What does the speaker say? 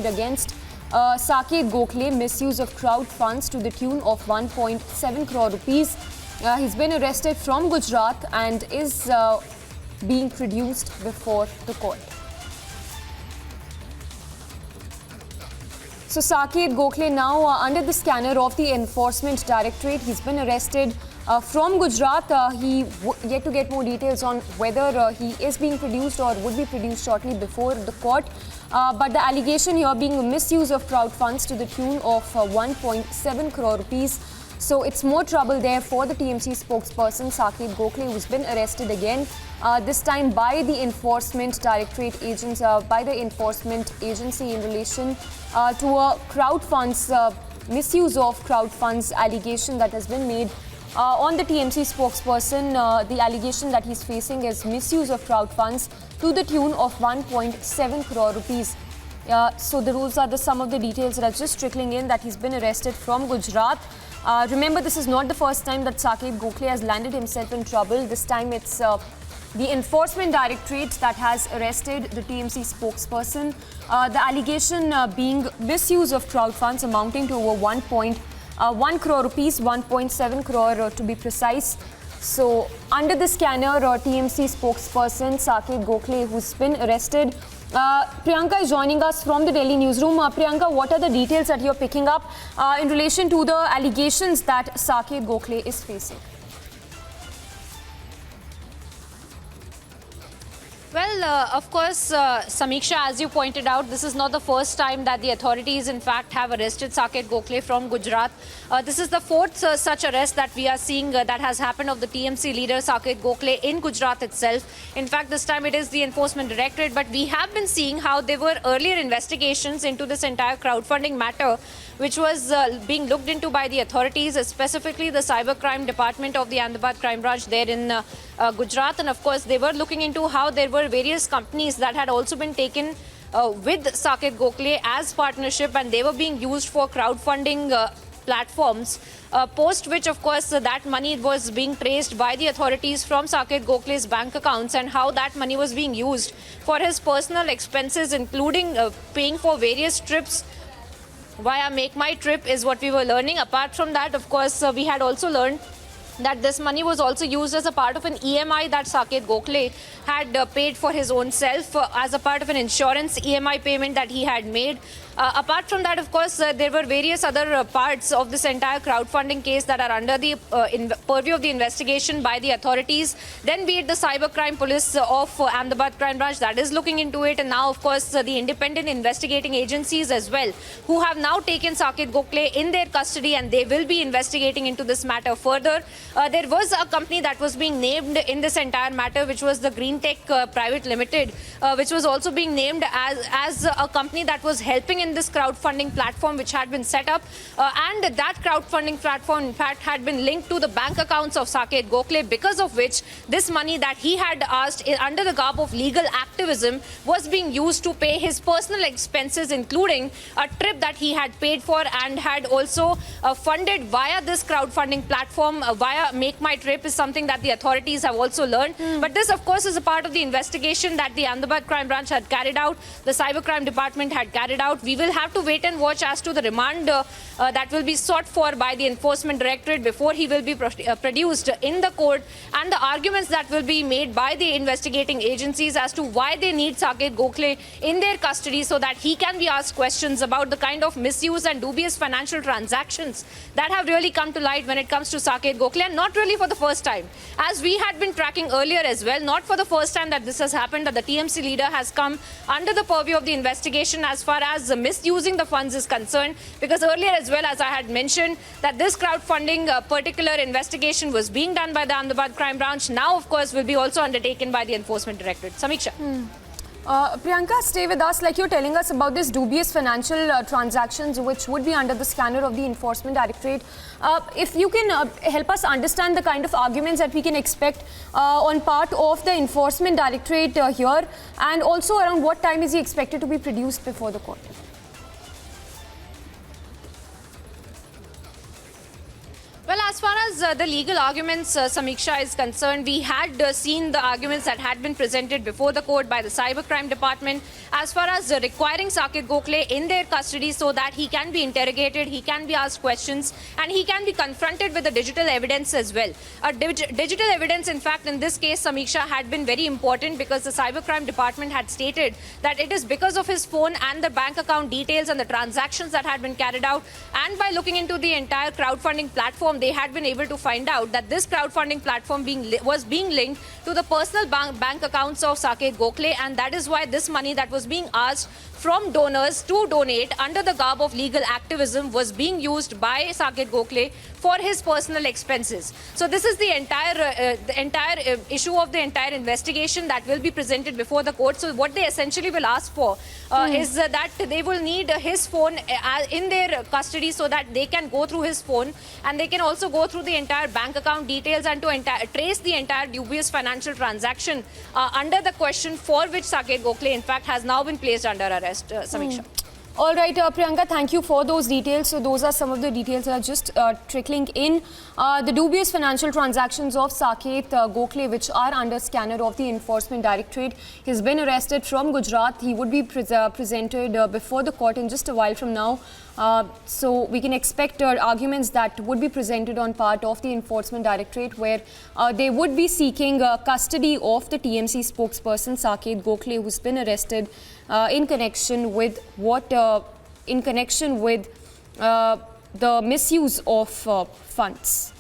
against Saket Gokhale, misuse of crowd funds to the tune of 1.7 crore rupees. He's been arrested from Gujarat and is being produced before the court. So Saket Gokhale now under the scanner of the Enforcement Directorate. He's been arrested from Gujarat. He yet to get more details on whether he is being produced or would be produced shortly before the court. But the allegation here being a misuse of crowd funds to the tune of 1.7 crore rupees. So it's more trouble there for the TMC spokesperson Saket Gokhale, who's been arrested again, this time by the Enforcement Directorate agents, by the enforcement agency in relation to a crowd funds, misuse of crowd funds allegation that has been made on the TMC spokesperson. The allegation that he's facing is misuse of crowd funds to the tune of 1.7 crore rupees. So those are some of the details that are just trickling in, that he's been arrested from Gujarat. Remember, this is not the first time that Saket Gokhale has landed himself in trouble. This time it's the Enforcement Directorate that has arrested the TMC spokesperson. The allegation being misuse of crowd funds amounting to over 1.1 crore rupees, 1.7 crore to be precise. So under the scanner, TMC spokesperson Saket Gokhale, who's been arrested. Priyanka is joining us from the Delhi newsroom. Priyanka, what are the details that you're picking up in relation to the allegations that Saket Gokhale is facing? Well, of course, Samiksha, as you pointed out, this is not the first time that the authorities, in fact, have arrested Saket Gokhale from Gujarat. This is the fourth such arrest that we are seeing that has happened of the TMC leader Saket Gokhale in Gujarat itself. In fact, this time it is the Enforcement Directorate, but we have been seeing how there were earlier investigations into this entire crowdfunding matter, which was being looked into by the authorities, specifically the Cybercrime Department of the Ahmedabad Crime Branch there in Gujarat. And of course, they were looking into how there were various companies that had also been taken with Saket Gokhale as partnership, and they were being used for crowdfunding platforms, post which, of course, that money was being traced by the authorities from Saket Gokhale's bank accounts, and how that money was being used for his personal expenses, including paying for various trips via Make My Trip is what we were learning. Apart from that, of course, we had also learned that this money was also used as a part of an EMI that Saket Gokhale had paid for his own self as a part of an insurance EMI payment that he had made. Apart from that, of course, there were various other parts of this entire crowdfunding case that are under the purview of the investigation by the authorities. Then be it the Cybercrime Police of Ahmedabad Crime Branch that is looking into it, and now, of course, the independent investigating agencies as well, who have now taken Saket Gokhale in their custody, and they will be investigating into this matter further. There was a company that was being named in this entire matter, which was the Green Tech Private Limited, which was also being named as a company that was helping in this crowdfunding platform which had been set up. And that crowdfunding platform, in fact, had been linked to the bank accounts of Saket Gokhale, because of which this money that he had asked under the garb of legal activism was being used to pay his personal expenses, including a trip that he had paid for and had also funded via this crowdfunding platform, via Make My Trip, is something that the authorities have also learned. But this, of course, is a part of the investigation that the Ahmedabad Crime Branch had carried out, the Cybercrime Department had carried out. We will have to wait and watch as to the remand that will be sought for by the Enforcement Directorate before he will be produced in the court, and the arguments that will be made by the investigating agencies as to why they need Saket Gokhale in their custody, so that he can be asked questions about the kind of misuse and dubious financial transactions that have really come to light when it comes to Saket Gokhale, and not really for the first time. As we had been tracking earlier as well, not for the first time that this has happened, that the TMC leader has come under the purview of the investigation as far as misusing the funds is concerned, because earlier as well, as I had mentioned, that this crowdfunding particular investigation was being done by the Ahmedabad Crime Branch, now of course will be also undertaken by the Enforcement Directorate. Samiksha. Priyanka, stay with us. Like you're telling us about this dubious financial transactions which would be under the scanner of the Enforcement Directorate. If you can help us understand the kind of arguments that we can expect on part of the Enforcement Directorate here, and also around what time is he expected to be produced before the court? Well, as far as the legal arguments, Samiksha, is concerned, we had seen the arguments that had been presented before the court by the Cybercrime Department as far as requiring Saket Gokhale in their custody so that he can be interrogated, he can be asked questions, and he can be confronted with the digital evidence as well. Digital evidence, in fact, in this case, Samiksha, had been very important because the Cybercrime Department had stated that it is because of his phone and the bank account details and the transactions that had been carried out, and by looking into the entire crowdfunding platform, they had been able to find out that this crowdfunding platform was being linked to the personal bank accounts of Saket Gokhale, and that is why this money that was being asked from donors to donate under the garb of legal activism was being used by Saket Gokhale for his personal expenses. So this is the entire issue of the entire investigation that will be presented before the court. So what they essentially will ask for is that they will need his phone in their custody so that they can go through his phone, and they can also go through the entire bank account details and to trace the entire dubious financial transaction under the question for which Saket Gokhale in fact has now been placed under arrest. Samiksha. All right, Priyanka, thank you for those details. So those are some of the details that are just trickling in. The dubious financial transactions of Saket Gokhale, which are under scanner of the Enforcement Directorate. He's been arrested from Gujarat. He would be presented before the court in just a while from now. So we can expect arguments that would be presented on part of the Enforcement Directorate, where they would be seeking custody of the TMC spokesperson Saket Gokhale, who's been arrested in connection with the misuse of funds.